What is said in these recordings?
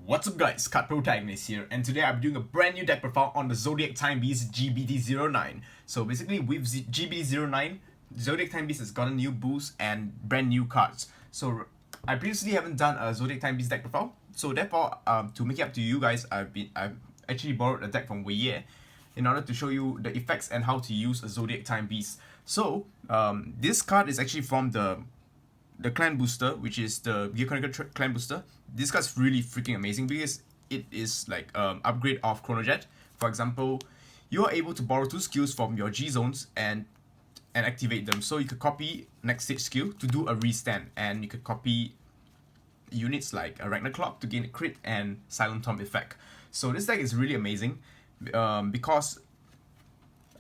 What's up guys, Protagonist here, and today I'm doing a brand new deck profile on the Zodiac Time Beast GBT-09. So basically with GBT-09, Zodiac Time Beast has got a new boost and brand new cards. So I previously haven't done a Zodiac Time Beast deck profile, so therefore to make it up to you guys, I've actually borrowed a deck from Weiye in order to show you the effects and how to use a Zodiac Time Beast. So this card is actually from the clan booster, which is the Gear Chronicle clan booster. This card's really freaking amazing because it is like upgrade of Chronojet. For example, you are able to borrow 2 skills from your G zones and activate them. So you could copy next stage skill to do a restand, and you could copy units like a Ragnar Clock to gain a crit and Silent Tomb effect. So this deck is really amazing because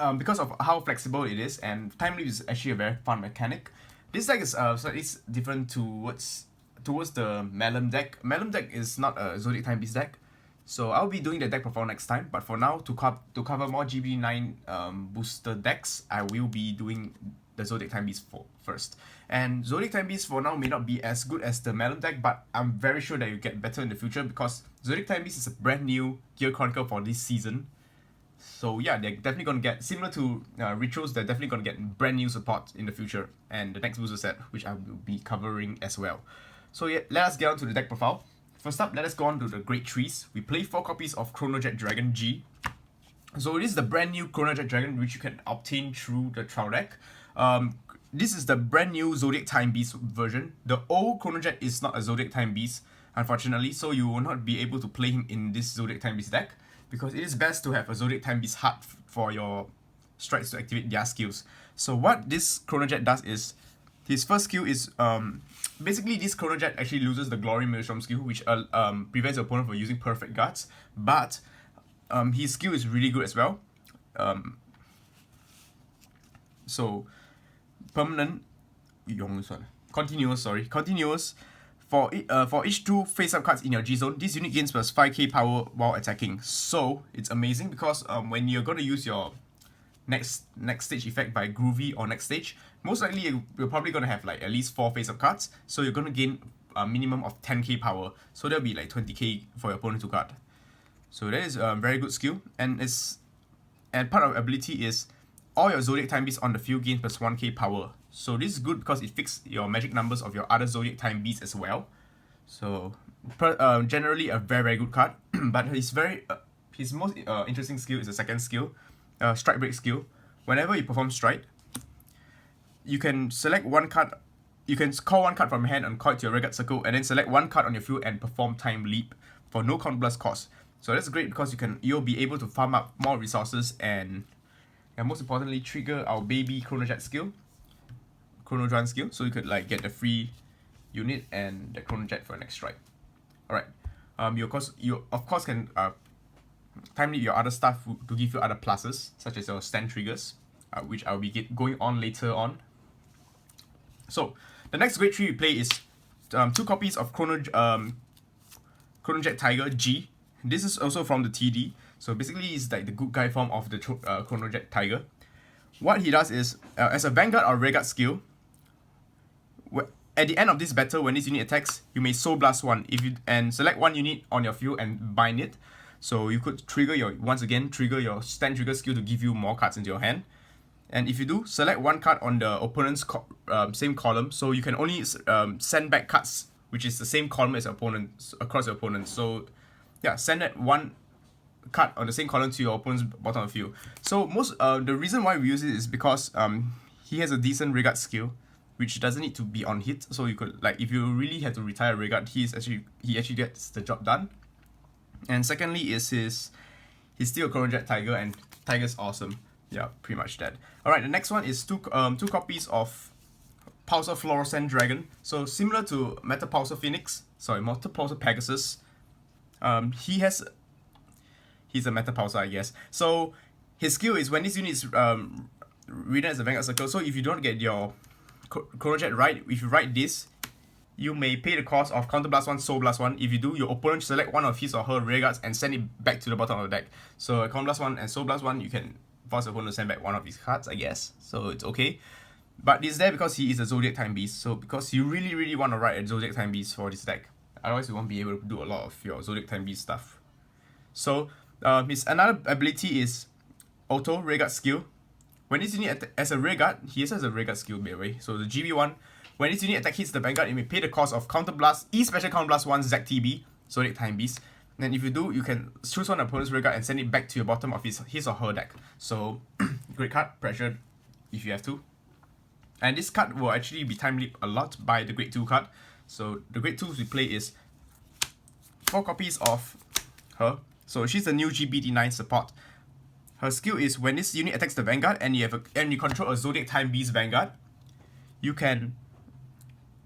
of how flexible it is, and time leap is actually a very fun mechanic. This deck is slightly different towards the Malum deck. Malum deck is not a Zodiac Time Beast deck, so I'll be doing the deck profile next time. But for now, to cover more GBT-09 booster decks, I will be doing the Zodiac Time Beast first. And Zodiac Time Beast for now may not be as good as the Malum deck, but I'm very sure that you get better in the future because Zodiac Time Beast is a brand new Gear Chronicle for this season. So yeah, they're definitely going to get, similar to Rituals, they're definitely going to get brand new support in the future and the next booster set, which I will be covering as well. So yeah, let us get on to the deck profile. First up, let us go on to the Great Trees. We play 4 copies of Chronojet Dragon G. So this is the brand new Chronojet Dragon, which you can obtain through the trial deck. This is the brand new Zodiac Time Beast version. The old Chronojet is not a Zodiac Time Beast, unfortunately, so you will not be able to play him in this Zodiac Time Beast deck, because it is best to have a Zodiac Time Beast heart for your strides to activate their skills. So what this Chronojet does is, his first skill is, basically this Chronojet actually loses the Glory Maelstrom skill, which prevents the opponent from using perfect guards, but his skill is really good as well. So permanent, continuous, for each 2 face-up cards in your G zone, this unit gains plus 5k power while attacking. So it's amazing because when you're going to use your next stage effect by Groovy or next stage, most likely you're probably going to have like at least 4 face-up cards, so you're going to gain a minimum of 10k power, so that'll be like 20k for your opponent to guard. So that is a very good skill, and part of ability is all your Zodiac Time Beasts on the field gain plus 1k power. So this is good because it fixes your magic numbers of your other Zodiac Time Beasts as well. So generally a very good card. But his most interesting skill is the second skill, Strike Break skill. Whenever you perform Strike, you can select 1 card. You can call 1 card from your hand and call it to your Regard Circle, and then select 1 card on your field and perform Time Leap for no counterblast cost. So that's great because you'll be able to farm up more resources and most importantly trigger our baby Chronojet skill, Chronodran skill, so you could like get the free unit and the Chronojet for your next strike. Alright, you of course can time leap your other stuff to give you other pluses, such as your stand triggers, which I'll be going on later on. So the next great tree we play is 2 copies of Chronojet Tiger G. This is also from the TD. So basically, it's like the good guy form of the Chronojet Tiger. What he does is, as a Vanguard or Regard skill, at the end of this battle, when this unit attacks, you may Soul Blast 1 and select 1 unit on your field and bind it. So you could trigger your stand trigger skill to give you more cards into your hand. And if you do, select 1 card on the opponent's same column. So you can only send back cards which is the same column as your opponent across your opponent. So yeah, send that 1 card on the same column to your opponent's bottom of the field. So the reason why we use it is because he has a decent Regard skill, which doesn't need to be on hit. So you could, like, if you really have to retire Regard, he actually gets the job done. And secondly is he's still a Chronojet Tiger, and Tiger's awesome. Yeah, pretty much that. Alright, the next one is 2 copies of Pulsar Fluorescent Dragon. So similar to Metapulse Pegasus. He's a Metapulse, I guess. So his skill is when this unit is written as a Vanguard Circle. So if you don't get your Chronojet right, if you write this, you may pay the cost of Counterblast 1, Soul Blast 1. If you do, your opponent select 1 of his or her Regards and send it back to the bottom of the deck. So Counterblast 1 and Soul Blast 1, you can force the opponent to send back 1 of his cards, I guess. So it's okay. But it's there because he is a Zodiac Time Beast. So because you really want to write a Zodiac Time Beast for this deck. Otherwise, you won't be able to do a lot of your Zodiac Time Beast stuff. So, his another ability is Auto Rearguard skill. When this unit as a rearguard, he also has a rearguard skill, by the way. So the GB1, when this unit attack hits the Vanguard, it may pay the cost of Counter Blast, E Special Counter Blast 1 ZTB, Zodiac Time Beast. Then if you do, you can choose one opponent's rearguard and send it back to your bottom of his or her deck. So, great card, pressure if you have to. And this card will actually be time leap a lot by the Grade 2 card. So the Grade 2s we play is 4 copies of her. So she's the new GBT-09 support. Her skill is when this unit attacks the Vanguard and you control a Zodiac Time Beast Vanguard, you can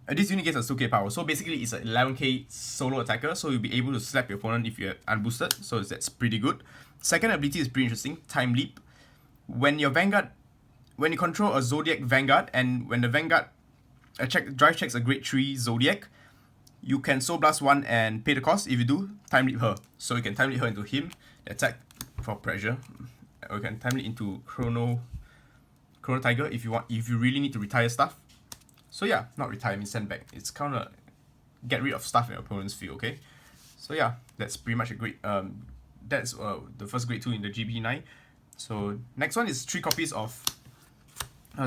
this unit gets a 2k power. So basically it's an 11k solo attacker, so you'll be able to slap your opponent if you're unboosted. So that's pretty good. Second ability is pretty interesting, Time Leap. When you control a Zodiac Vanguard and when the Vanguard drive checks a Grade 3 Zodiac, you can Soul Blast 1 and pay the cost. If you do, Time Leap her. So you can Time Leap her into him, attack for pressure. Or you can Time Leap into Chrono Tiger if you really need to retire stuff. So yeah, not retire, I mean send back. It's kind of get rid of stuff in your opponent's field, okay? So yeah, that's pretty much a great, that's the first Grade 2 in the GB9. So next one is 3 copies of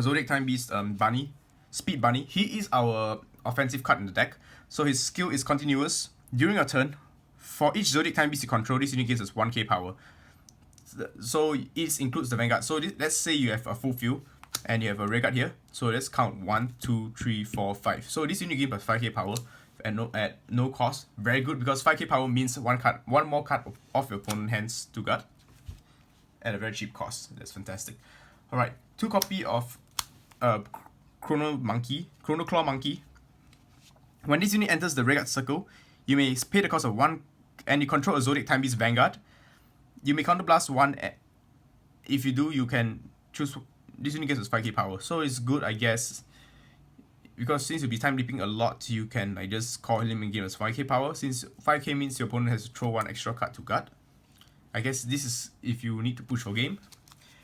Zodiac Time Beast Bunny, Speed Bunny. He is our offensive card in the deck. So his skill is continuous. During a turn, for each Zodiac Time Beast you control, this unit gives us 1k power. So it includes the Vanguard. So let's say you have a full field and you have a rearguard here. So let's count 1, 2, 3, 4, 5. So this unit gives us 5k power at no cost. Very good because 5k power means one more card off your opponent's hands to guard at a very cheap cost. That's fantastic. Alright, 2 copy of Chrono Claw Monkey. When this unit enters the rearguard circle, you may pay the cost of 1 and you control a Zodiac Time Beast Vanguard. You may Counter Blast 1. If you do, you can choose. This unit gets 5k power, so it's good, I guess. Because since you'll be time leaping a lot, you can just call him and give us 5k power. Since 5k means your opponent has to throw 1 extra card to guard. I guess this is if you need to push for game.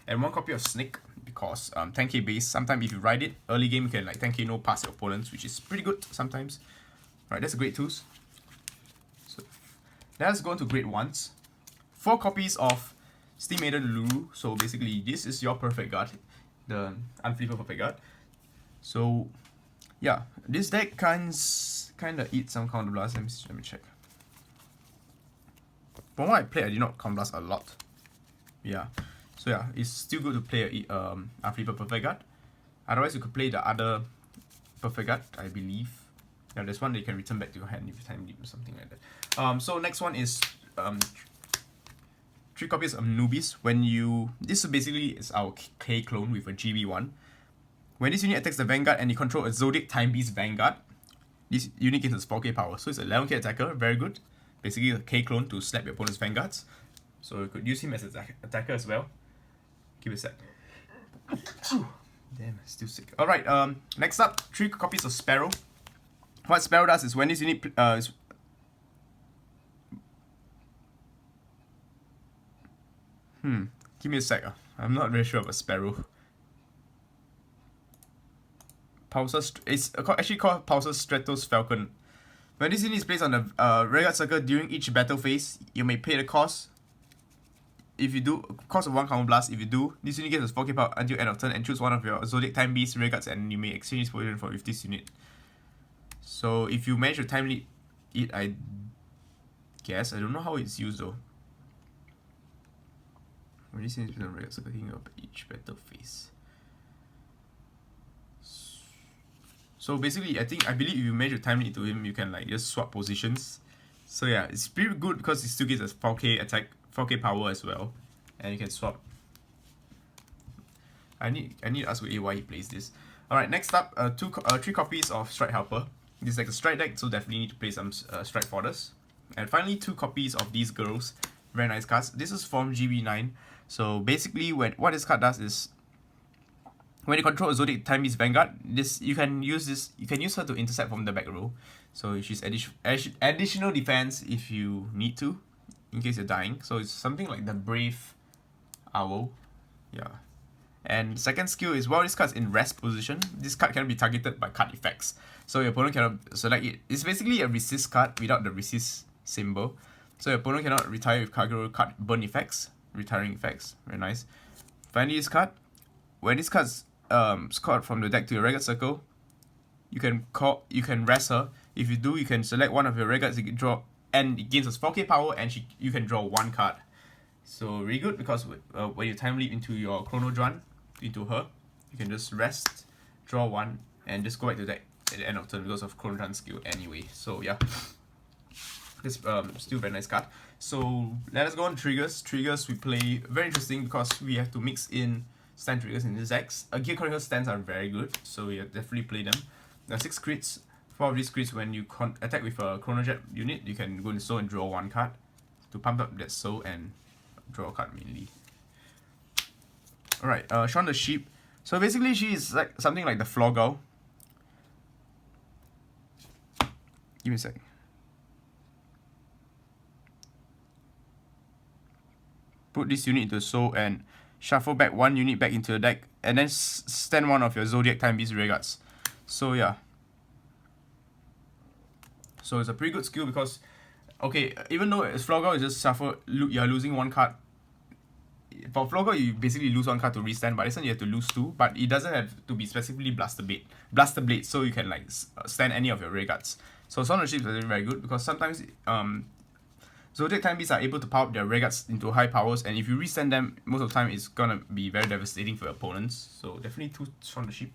And 1 copy of Snake because 10k base. Sometimes if you ride it early game, you can 10k no pass your opponents, which is pretty good sometimes. Alright, that's a Grade 2s. So let's go into Grade 1s. 4 copies of Steam Maiden Lulu. So basically, this is your perfect guard, the unflippable perfect guard. So yeah, this deck kinda eats some counter blast. Let me check. From what I played, I did not counter blast a lot. Yeah, so yeah, it's still good to play a unflippable perfect guard. Otherwise, you could play the other perfect guard, I believe. Yeah, there's one that you can return back to your hand if you time leap or something like that. So next one is 3 copies of Nubis. This basically is our K clone with a GB1. When this unit attacks the Vanguard and you control a Zodiac Time Beast Vanguard, this unit gives us 4k power. So it's an 11k attacker, very good. Basically a K clone to slap your opponent's Vanguards. So you could use him as an attacker as well. Give it a sec. Damn, still sick. Alright, next up, 3 copies of Sparrow. What Sparrow does is when this unit give me a sec. I'm not very sure about Sparrow. It's actually called Pulse's Stratos Falcon. When this unit is placed on the rearguard circle during each battle phase, you may pay the cost. If you do, cost of 1 counter blast. If you do, this unit gets a 4k power until end of turn and choose one of your Zodiac Time Beast rearguards and you may exchange this position with this unit. So if you manage to time leap it, I guess. I don't know how it's used though. When this unit is on the rearguard circle, thinking of each battle phase. So basically, I believe if you manage to time leap to him, you can just swap positions. So yeah, it's pretty good because it still gives us 4k attack, 4k power as well, and you can swap. I need to ask Weiye why he plays this. All right, next up, 3 copies of Strike Helper. This is like a strike deck, so definitely need to play some strike foders. And finally, 2 copies of these girls. Very nice cards. This is from GB9. So basically, what this card does is, when you control a Zodiac Time Beast Vanguard, you can use her to intercept from the back row. So she's additional defense if you need to, in case you're dying. So it's something like the Brave Owl. Yeah. And second skill is while this card's in rest position, this card can be targeted by card effects. So your opponent cannot select it. It's basically a resist card without the resist symbol. So your opponent cannot retire with card burn effects, retiring effects. Very nice. Finally, this card. When this card's scored from the deck to your record circle, you can rest her. If you do, you can select one of your records, you can draw, and it gains us 4k power, and you can draw one card. So really good, because when you time leap into your Chronojet, into her, you can just rest, draw one, and just go back to the deck at the end of turn because of Chronojet skill anyway. So yeah, this still very nice card. So let us go on triggers. Triggers we play very interesting because we have to mix in stand triggers in this decks. Gear Chronicle stands are very good, so we definitely play them. There are 6 crits. 4 of these crits, when you attack with a Chronojet unit, you can go into soul and draw one card to pump up that soul and draw a card mainly. Alright, Shaun the Sheep. So basically she is like something like the Floor Girl. Give me a sec. Put this unit into soul and shuffle back one unit back into the deck, and then stand one of your Zodiac Time Beast regards. So yeah. So it's a pretty good skill because, okay, even though it's Floor Girl is just shuffle, you're losing one card. For Floor Girl, you basically lose one card to restand, but this one you have to lose 2, but it doesn't have to be specifically Blaster Blade, so you can like stand any of your regards. So Shaun the Sheep is very good because sometimes Zodiac Time Beasts are able to power up their regards into high powers, and if you resend them, most of the time it's gonna be very devastating for your opponents. So definitely 2 Shaun the Sheep.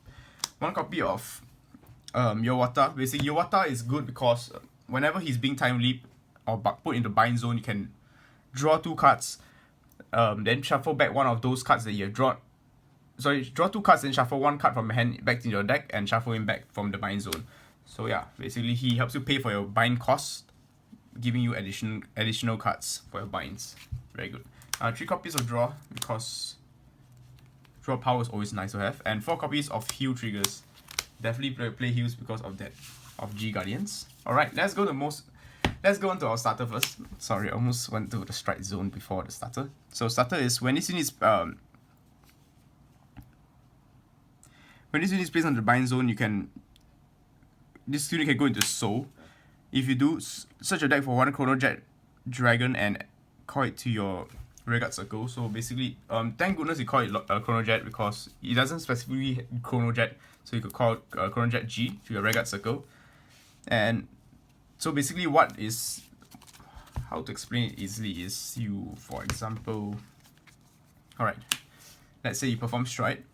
1 copy of Yowata. Basically, Yowata is good because whenever he's being time leap or put into bind zone, you can draw 2 cards, then shuffle back one of those cards that you have drawn. Sorry, draw 2 cards, then shuffle 1 card from your hand back to your deck and shuffle him back from the bind zone. So yeah, basically he helps you pay for your bind cost, giving you additional cards for your binds. Very good. 3 copies of draw because draw power is always nice to have, and 4 copies of heal triggers. Definitely play heals because of that, of G Guardians. Alright, let's go into our starter first. Sorry, I almost went to the strike zone before the starter. So starter is when this unit is placed on the bind zone, this unit can go into soul. If you do, search your deck for 1 Chronojet Dragon and call it to your rearguard circle. So basically, thank goodness you call it Chronojet because it doesn't specifically Chronojet, so you could call Chronojet G to your rearguard circle. And so basically how to explain it easily is you, for example, alright, let's say you perform Strike.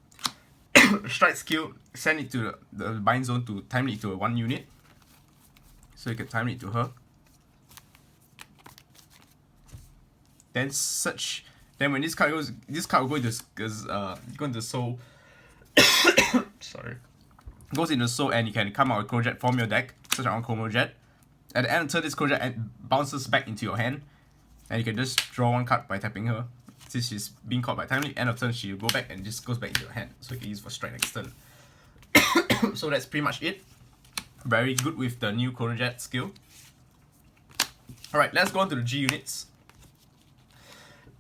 Strike skill, send it to the bind zone to time it to a 1 unit. So you can time it to her. Then search. Then when this card will go into soul. Sorry. Goes into soul, and you can come out with Chronojet from your deck. Search on Chronojet. At the end of turn, this Chronojet bounces back into your hand, and you can just draw 1 card by tapping her. Since she's being caught by timely, end of turn she'll go back and just goes back into your hand. So you can use for strike next turn. So that's pretty much it. Very good with the new Chronojet skill. Alright, let's go on to the G units.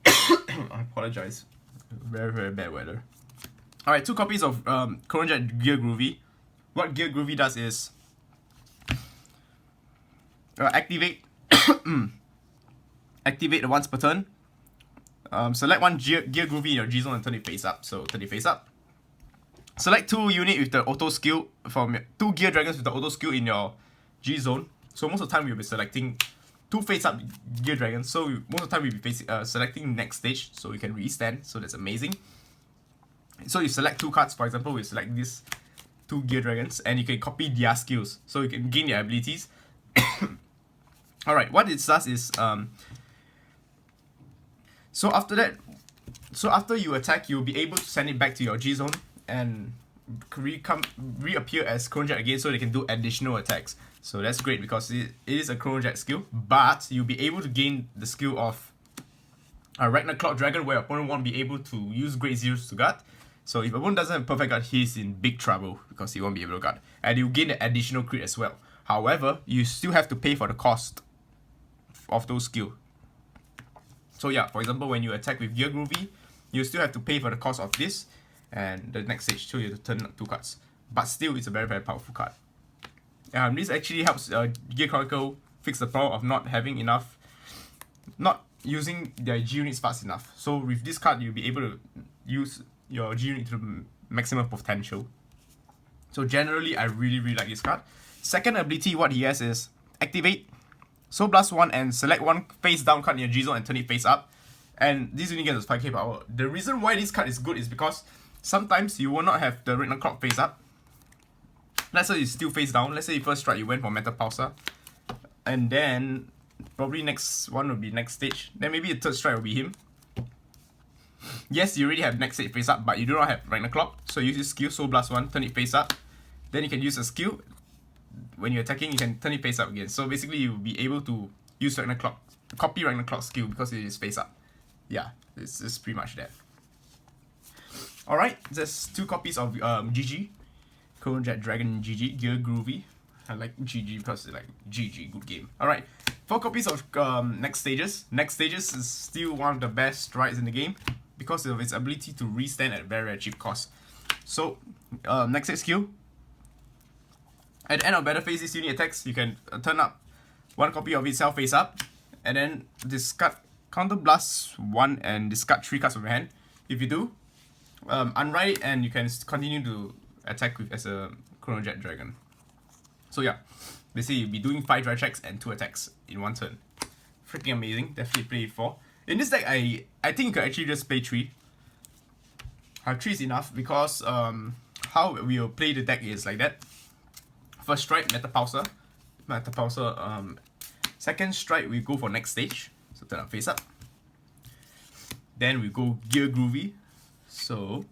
I apologize. Very, very bad weather. Alright, 2 copies of Chronojet Gear Groovy. What Gear Groovy does is activate activate once per turn. Select 1 Gear Groovy in your G zone and turn it face up. So turn it face up. Select 2 unit with the auto skill from 2 Gear Dragons with the auto skill in your G zone. So most of the time we'll be selecting 2 face up Gear Dragons. So most of the time we'll be selecting next stage, so we can restand. So that's amazing. So you select 2 cards. For example, we select these 2 Gear Dragons, and you can copy their skills, so you can gain their abilities. Alright, what it does is so after you attack, you'll be able to send it back to your G zone and reappear as Chronojet again, so they can do additional attacks. So that's great because it is a Chronojet skill, but you'll be able to gain the skill of a Ragnar Cloud Dragon, where opponent won't be able to use Great Zeros to guard. So if opponent doesn't have perfect guard, he's in big trouble because he won't be able to guard, and you gain the additional crit as well. However, you still have to pay for the cost of those skills. So yeah, for example, when you attack with Gear Groovy, you still have to pay for the cost of this, and the next stage, so you have to turn 2 cards. But still, it's a very, very powerful card. This actually helps Gear Chronicle fix the problem of not using their G units fast enough. So with this card, you'll be able to use your G unit to the maximum potential. So generally, I really like this card. Second ability, what he has is activate Soul Blast 1 and select one face down card in your G zone and turn it face up. And this unit gets 5k power. The reason why this card is good is because sometimes you will not have the Ragnar Clock face up. Let's say it's still face down. Let's say you first strike, you went for Metapulse. And then probably next one will be next stage. Then maybe the third strike will be him. Yes, you already have next stage face up, but you do not have Ragnar Clock. So use this skill, Soul Blast 1, turn it face up. Then you can use a skill. When you're attacking, you can turn it face up again. So basically, you'll be able to use Ragnar Clock, copy Ragnar Clock skill because it is face up. Yeah, this is pretty much that. Alright, there's 2 copies of GG. Chronojet Dragon GG, Gear Groovy. I like GG because it's like GG, good game. Alright, 4 copies of Next Stages. Next Stages is still one of the best strides in the game because of its ability to restand at very cheap cost. So, next stage skill. At the end of battle phase, this unit attacks, you can turn up 1 copy of itself face up, and then discard Counter Blast 1 and discard 3 cards from your hand. If you do, unwrite it and you can continue to attack with as a Chronojet Dragon. So yeah, basically you'll be doing 5 dry checks and 2 attacks in 1 turn. Freaking amazing, definitely play 4. In this deck, I think you could actually just play 3. 3 is enough because how we will play the deck is like that. First strike, Metapulse. Second strike, we go for next stage. So turn up face up. Then we go Gear Groovy. So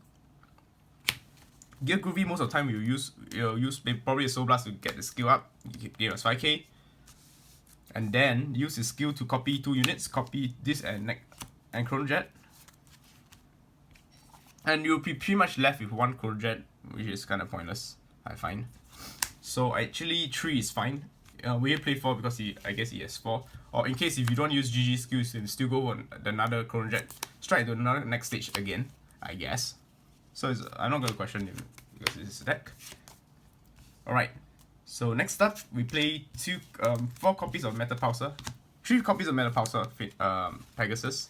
Gear Groovy, most of the time you'll use probably a Soul Blast to get the skill up. You gain us 5k. And then use the skill to copy 2 units. Copy this and Chronojet. And you'll be pretty much left with 1 Chronojet, which is kind of pointless, I find. So actually 3 is fine. We play 4 because I guess he has 4. Or in case if you don't use GG skills, you can still go on another Chronojet. Strike to another next stage again, I guess. So I'm not going to question him because this is a deck. Alright, so next up we play 4 copies of Metapulse. 3 copies of Metapulse Pegasus.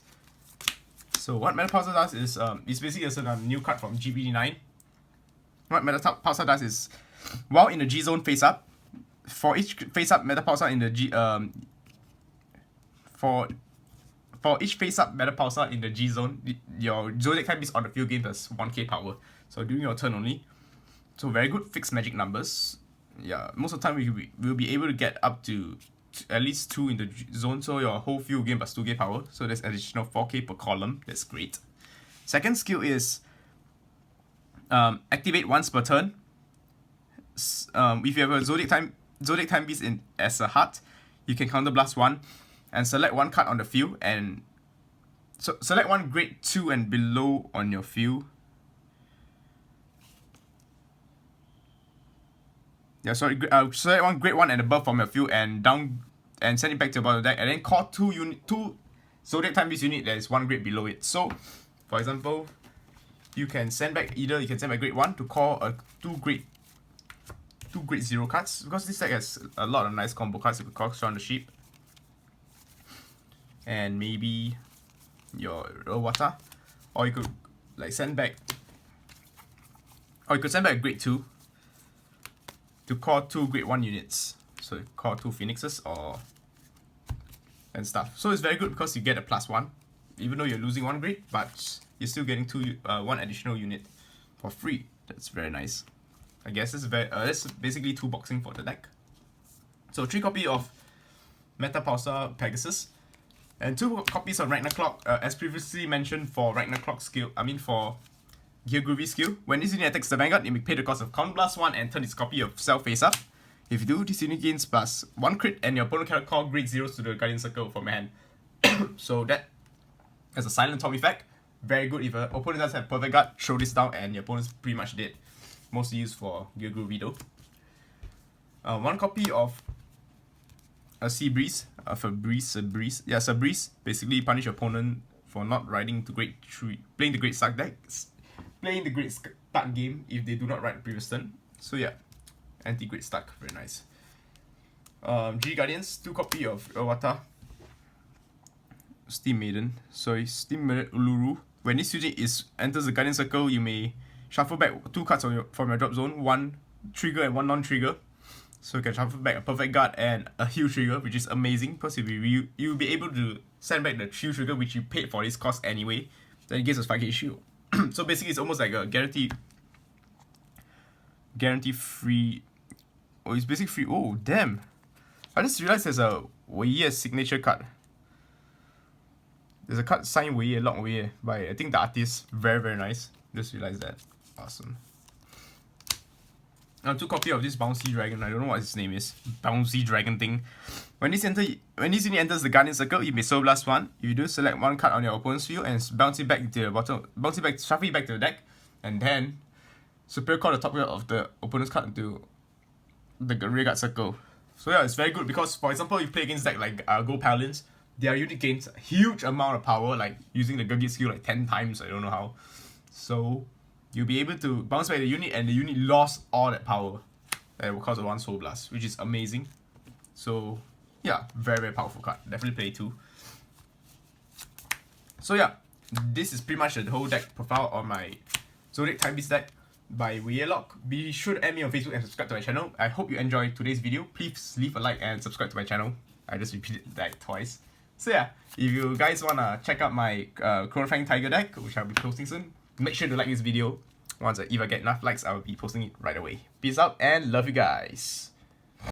So what Metapulse does is it's basically a new card from GBT-09. What Metapulse does is while in the G zone face up, for each face up Metapulse in the for each face up Metapulse in the G zone, your Zodiac type is on the field gains plus 1k power. So during your turn only. So very good fixed magic numbers. Yeah, most of the time we'll be able to get up to at least 2 in the zone, so your whole field gain plus 2k power. So there's additional 4k per column. That's great. Second skill is activate once per turn. If you have a Zodiac time beast as a heart, you can counter blast 1 and select 1 card on the field, and so select 1 grade 2 and below on your field. Yeah, sorry, select 1 grade 1 and above from your field and down and send it back to the bottom of the deck, and then call 2 Zodiac time beast unit that is 1 grade below it. So for example, you can send back grade 1 to call a 2 grade 0 cards, because this deck has a lot of nice combo cards. You could call Shaun the Sheep and maybe your Water, or you could like send back a grade 2 to call 2 grade 1 units. So you call 2 Phoenixes and stuff. So it's very good because you get a +1 even though you're losing 1 grade, but you're still getting 1 additional unit for free. That's very nice. I guess this is basically 2 boxing for the deck. So 3 copies of Metapulse Pegasus and 2 copies of Ragnar Clock, as previously mentioned for Ragnar Clock skill. For Gear Groovy skill. When this unit attacks the Vanguard, it may pay the cost of Counter Blast 1 and turn its copy of self face up. If you do, this unit gains +1 crit and your opponent cannot call grade 0s to the Guardian Circle from your hand. So that has a silent top effect. Very good if your opponent does have perfect guard, throw this down and your opponent's pretty much dead. Mostly used for Gear Groovy though. 1 copy of a Sea Breeze, Breeze. Basically punish your opponent for not riding to grade 3, playing the Great Start decks, playing the Great Start game if they do not ride the previous turn. So yeah, anti-Great Start, very nice. G Guardians, 2 copy of Iwata. Steam Maiden. Sorry, Steam Maiden Uluru. When this unit enters the Guardian Circle, you may shuffle back 2 cards from your drop zone, 1 trigger and 1 non-trigger. So you can shuffle back a Perfect Guard and a Heal Trigger, which is amazing because you'll be able to send back the Heal Trigger which you paid for this cost anyway. Then it gives us 5k shield. So basically it's almost like a guarantee free. Oh, it's basically free. Oh, damn. I just realized there's a Weiye signature card. There's a card signed Weiye, locked Weiye by, I think, the artist. Very, very nice. Just realized that. Awesome. 2 copy of this Bouncy Dragon. I don't know what his name is. Bouncy Dragon thing. When this unit enters the Guardian Circle, you may Soul Blast 1. If you do, select 1 card on your opponent's field and bounce it back to the bottom. Shuffle it back to the deck, and then superior call the top rail of the opponent's card into the rear guard circle. So yeah, it's very good because, for example, you play against deck like Go Paladins, their unit gains a huge amount of power, like using the Gurgit skill like 10 times. I don't know how. So you'll be able to bounce back the unit, and the unit lost all that power. That will cause a 1 Soul Blast, which is amazing. So yeah, very, very powerful card. Definitely play 2. So yeah, this is pretty much the whole deck profile on my Zodiac Timebeast deck by Weiye. Be sure to add me on Facebook and subscribe to my channel. I hope you enjoyed today's video. Please leave a like and subscribe to my channel. I just repeated that twice. So yeah, if you guys wanna check out my Chronojet Tiger deck, which I'll be posting soon, make sure to like this video. If I get enough likes, I'll be posting it right away. Peace out and love you guys.